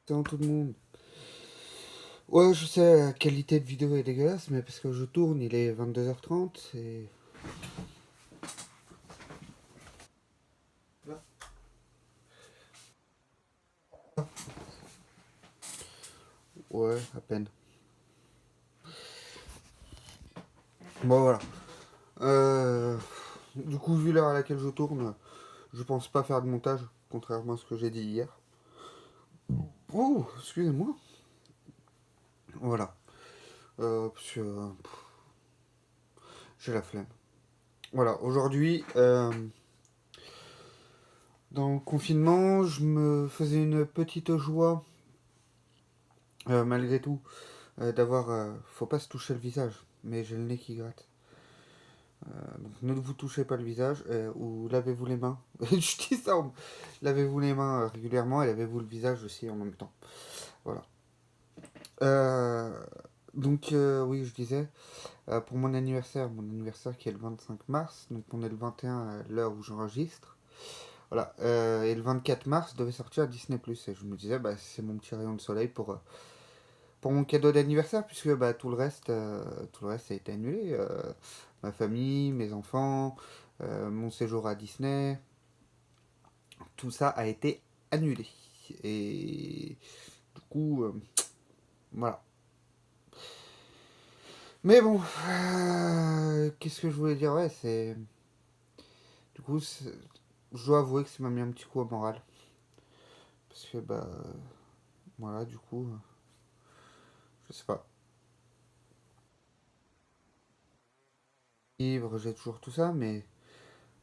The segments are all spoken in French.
Salut tout le monde. Ouais, je sais, la qualité de vidéo est dégueulasse, mais parce que je tourne, il est 22h30 et... Ouais, à peine. Bon, voilà. Du coup, vu l'heure à laquelle je tourne, je pense pas faire de montage, contrairement à ce que j'ai dit hier. Oh, excusez-moi. Voilà. Parce que j'ai la flemme. Voilà, aujourd'hui, dans le confinement, je me faisais une petite joie, malgré tout, d'avoir... faut pas se toucher le visage, mais j'ai le nez qui gratte. Donc ne vous touchez pas le visage ou lavez-vous les mains. Je dis ça, lavez-vous les mains régulièrement et lavez-vous le visage aussi en même temps. Voilà. Euh, oui, je disais, pour mon anniversaire qui est le 25 mars, donc on est le 21 à l'heure où j'enregistre. Voilà, et le 24 mars devait sortir Disney+. Et je me disais, bah, c'est mon petit rayon de soleil pour mon cadeau d'anniversaire, puisque bah, tout le reste a été annulé. Ma famille, mes enfants, mon séjour à Disney, tout ça a été annulé. Et du coup, voilà. Mais bon, qu'est-ce que je voulais dire? Ouais, c'est. Du coup, je dois avouer que ça m'a mis un petit coup au moral. Parce que, bah, voilà, du coup, je sais pas. Livre, j'ai toujours tout ça, mais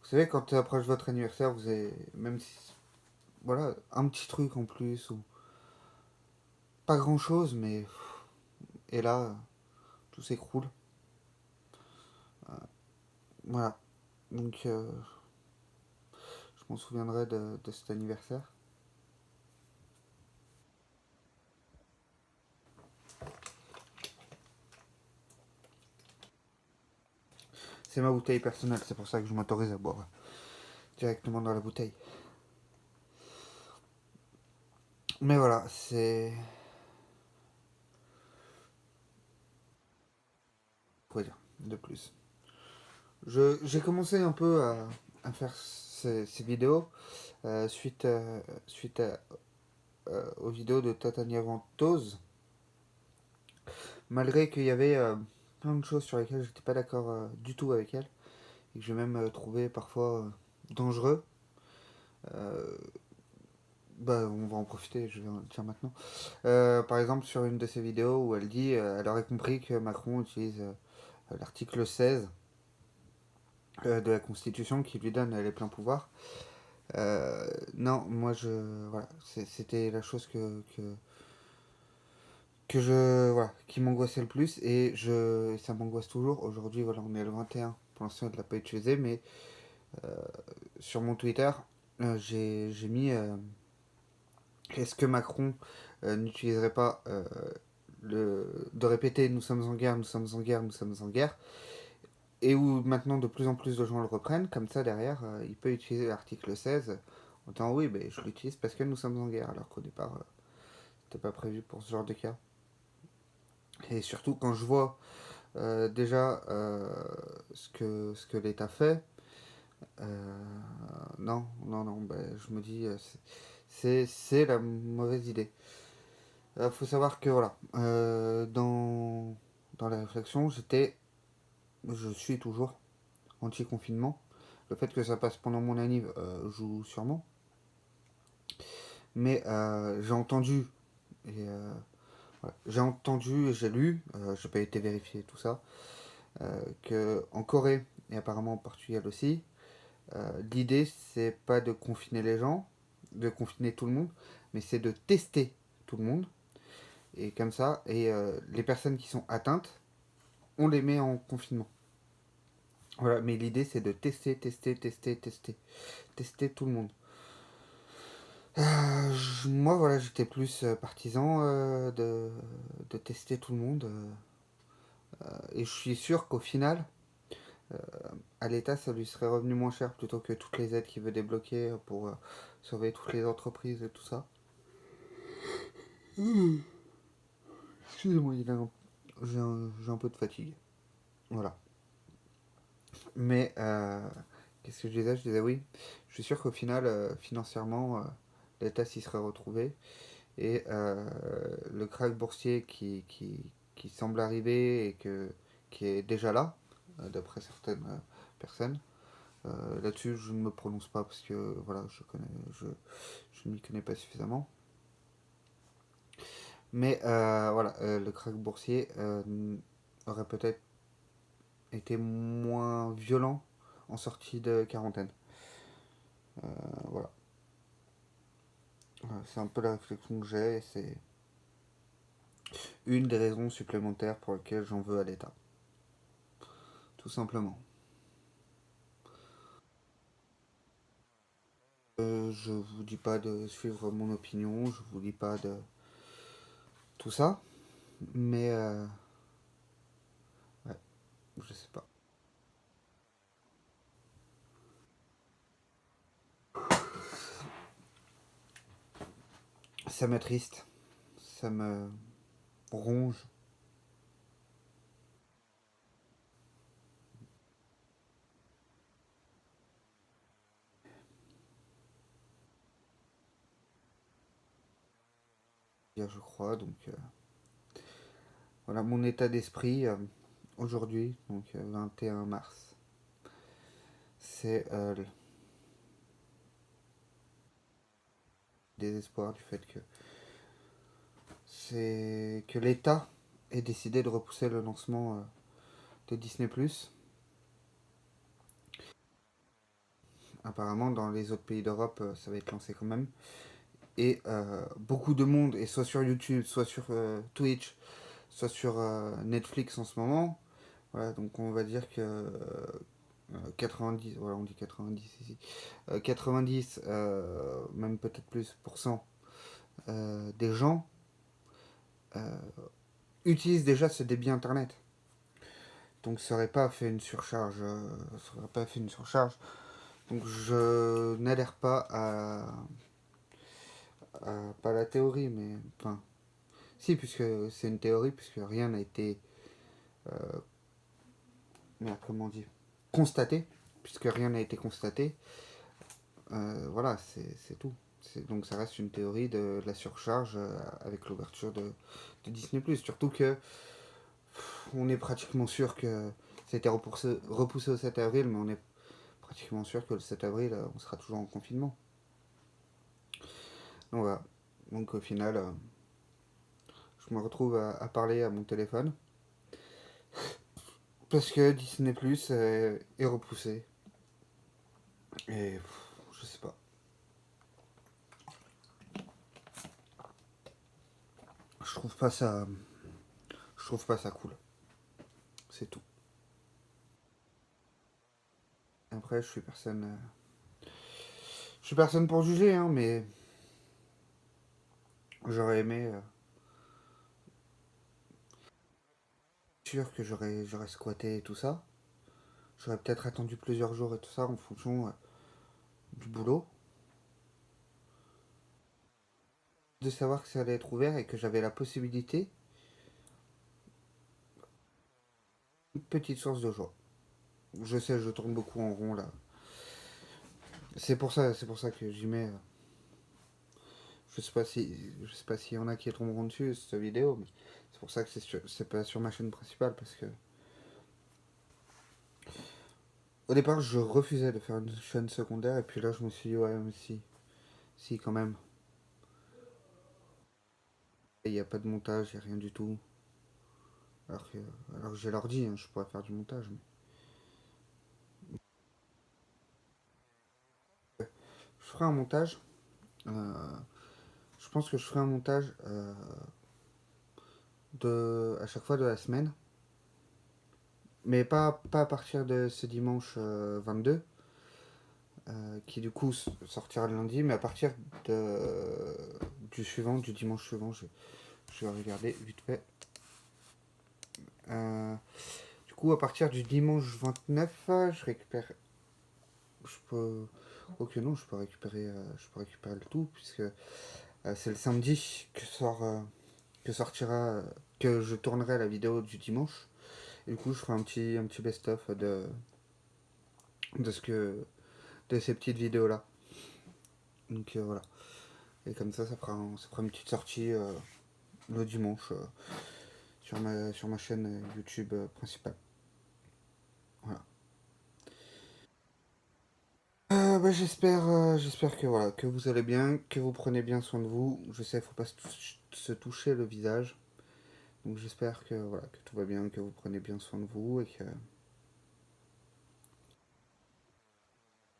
vous savez, quand approche votre anniversaire, vous avez. Même si. Voilà, un petit truc en plus, ou pas grand chose, mais. Et là, tout s'écroule. Voilà. Donc, je m'en souviendrai de cet anniversaire. C'est ma bouteille personnelle, c'est pour ça que je m'autorise à boire directement dans la bouteille. Mais voilà, c'est. Quoi dire de plus. J'ai commencé un peu à faire ces vidéos suite aux vidéos de Tatania Ventose, malgré qu'il y avait plein de choses sur lesquelles j'étais pas d'accord du tout avec elle, et que j'ai même trouvé parfois dangereux. Euh, Bah, on va en profiter, je vais en dire maintenant. Par exemple, sur une de ses vidéos où elle dit elle aurait compris que Macron utilise l'article 16 de la Constitution qui lui donne les pleins pouvoirs. Non, moi je. Voilà, c'était la chose que je. Voilà, qui m'angoissait le plus et ça m'angoisse toujours. Aujourd'hui, voilà, on est le 21. Pour l'instant, elle ne l'a pas utilisé, mais sur mon Twitter, j'ai mis est-ce que Macron n'utiliserait pas de répéter nous sommes en guerre, nous sommes en guerre, nous sommes en guerre, et où maintenant de plus en plus de gens le reprennent, comme ça derrière, il peut utiliser l'article 16 en disant oui, ben, je l'utilise parce que nous sommes en guerre, alors qu'au départ, c'était pas prévu pour ce genre de cas. Et surtout quand je vois déjà ce que l'État fait, non, non, non, ben, je me dis, c'est la mauvaise idée. Faut savoir que voilà, dans la réflexion, je suis toujours anti-confinement. Le fait que ça passe pendant mon anniv joue sûrement. Mais j'ai entendu, et ouais, j'ai entendu et j'ai lu, j'ai pas été vérifié tout ça, que en Corée, et apparemment en Portugal aussi, l'idée c'est pas de confiner les gens, de confiner tout le monde, mais c'est de tester tout le monde. Et comme ça, et les personnes qui sont atteintes, on les met en confinement. Voilà, mais l'idée c'est de tester tout le monde. Moi, voilà, j'étais plus partisan de tester tout le monde. Et je suis sûr qu'au final, euh, à l'État, ça lui serait revenu moins cher plutôt que toutes les aides qu'il veut débloquer pour sauver toutes les entreprises et tout ça. Excusez-moi, j'ai un peu de fatigue. Voilà. Mais qu'est-ce que je disais? Je disais oui. Je suis sûr qu'au final, financièrement, l'État s'y serait retrouvé. Et le krach boursier qui semble arriver et qui est déjà là, d'après certaines personnes. Là-dessus, je ne me prononce pas parce que voilà, je ne m'y connais pas suffisamment. Mais voilà, le krach boursier aurait peut-être été moins violent en sortie de quarantaine. Voilà. C'est un peu la réflexion que j'ai et c'est une des raisons supplémentaires pour lesquelles j'en veux à l'État. Tout simplement. Je vous dis pas de suivre mon opinion, je vous dis pas de tout ça, mais ouais, je sais pas. Ça m'attriste, ça me ronge. Je crois, donc voilà mon état d'esprit aujourd'hui, donc 21 mars. C'est le désespoir du fait que l'État ait décidé de repousser le lancement de Disney+. Apparemment, dans les autres pays d'Europe, ça va être lancé quand même. Et beaucoup de monde est soit sur YouTube, soit sur Twitch, soit sur Netflix en ce moment. Voilà, donc on va dire que 90, voilà, on dit 90 ici, 90, même peut-être plus pour cent des gens euh, utilisent déjà ce débit internet. Donc ça aurait pas fait une surcharge, ça aurait pas fait une surcharge. Donc je n'adhère pas pas la théorie, mais enfin, si, puisque c'est une théorie, puisque rien n'a été, merde, comment on dit, constaté, puisque rien n'a été constaté, voilà, c'est tout. Donc ça reste une théorie de la surcharge avec l'ouverture de Disney+. Surtout que on est pratiquement sûr que ça a été repoussé au 7 avril, mais on est pratiquement sûr que le 7 avril, on sera toujours en confinement. Donc voilà. Donc au final, je me retrouve à parler à mon téléphone parce que Disney Plus est repoussé. Et je sais pas. Je trouve pas ça. Je trouve pas ça cool. C'est tout. Après, je suis personne pour juger, hein, mais j'aurais aimé. Sûr que j'aurais squatté et tout ça. J'aurais peut-être attendu plusieurs jours et tout ça en fonction du boulot. De savoir que ça allait être ouvert et que j'avais la possibilité, une petite source de joie. Je sais, je tourne beaucoup en rond là. C'est pour ça que j'y mets. Je sais pas s'il y en a qui tomberont dessus cette vidéo, mais c'est pour ça que c'est pas sur ma chaîne principale parce que au départ je refusais de faire une chaîne secondaire et puis là je me suis dit ouais mais si quand même. Il n'y a pas de montage, il n'y a rien du tout. Alors que, alors que j'ai l'ordi, hein, je pourrais faire du montage. Mais je ferai un montage. euh, je pense que je ferai un montage à chaque fois de la semaine. Mais pas à partir de ce dimanche 22, qui du coup sortira le lundi, mais à partir du suivant, du dimanche suivant, je vais regarder vite fait. Euh, du coup, à partir du dimanche 29, je récupère. Je peux. Ok, non, je peux récupérer le tout, puisque C'est le samedi que sortira, que je tournerai la vidéo du dimanche. Et du coup, je ferai un petit best-of de ce que, de ces petites vidéos là. Donc voilà. Et comme ça fera une petite sortie le dimanche sur ma chaîne YouTube principale. Voilà. J'espère que voilà, que vous allez bien, que vous prenez bien soin de vous. Je sais, il faut pas se toucher le visage. Donc j'espère que voilà, que tout va bien, que vous prenez bien soin de vous et que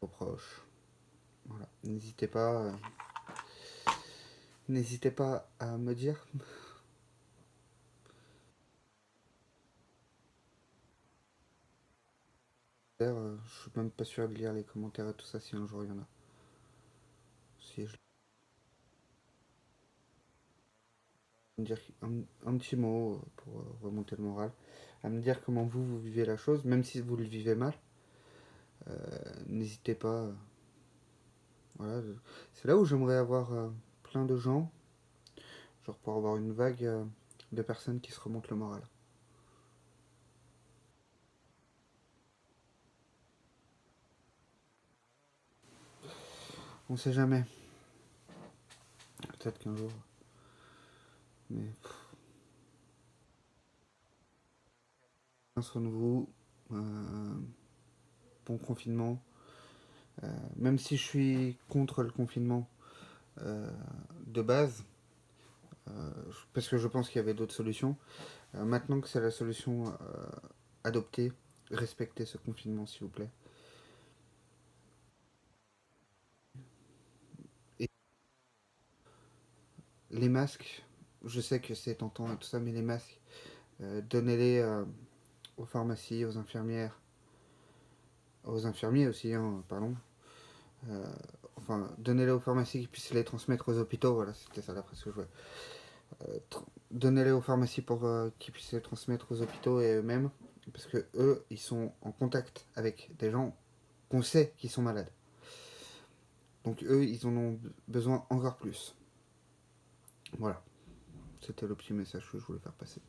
vos proches. Voilà. N'hésitez pas à me dire. Je suis même pas sûr de lire les commentaires et tout ça si un jour il y en a. Si je me dire un petit mot pour remonter le moral, à me dire comment vous vivez la chose, même si vous le vivez mal. N'hésitez pas. Voilà, c'est là où j'aimerais avoir plein de gens, genre pour avoir une vague de personnes qui se remontent le moral. On sait jamais. Peut-être qu'un jour. Mais prenez soin de vous. Bon confinement. Même si je suis contre le confinement euh, de base, parce que je pense qu'il y avait d'autres solutions. Maintenant que c'est la solution adoptée, respectez ce confinement s'il vous plaît. Et les masques, je sais que c'est tentant et tout ça, mais les masques, donnez-les aux pharmacies, aux infirmières, aux infirmiers aussi, hein, pardon. Euh, enfin, donnez-les aux pharmacies qui puissent les transmettre aux hôpitaux, voilà, c'était ça d'après ce que je voulais. Donnez-les aux pharmacies pour qu'ils puissent les transmettre aux hôpitaux et eux-mêmes, parce que eux, ils sont en contact avec des gens qu'on sait qui sont malades. Donc eux, ils en ont besoin encore plus. Voilà, c'était le petit message que je voulais faire passer.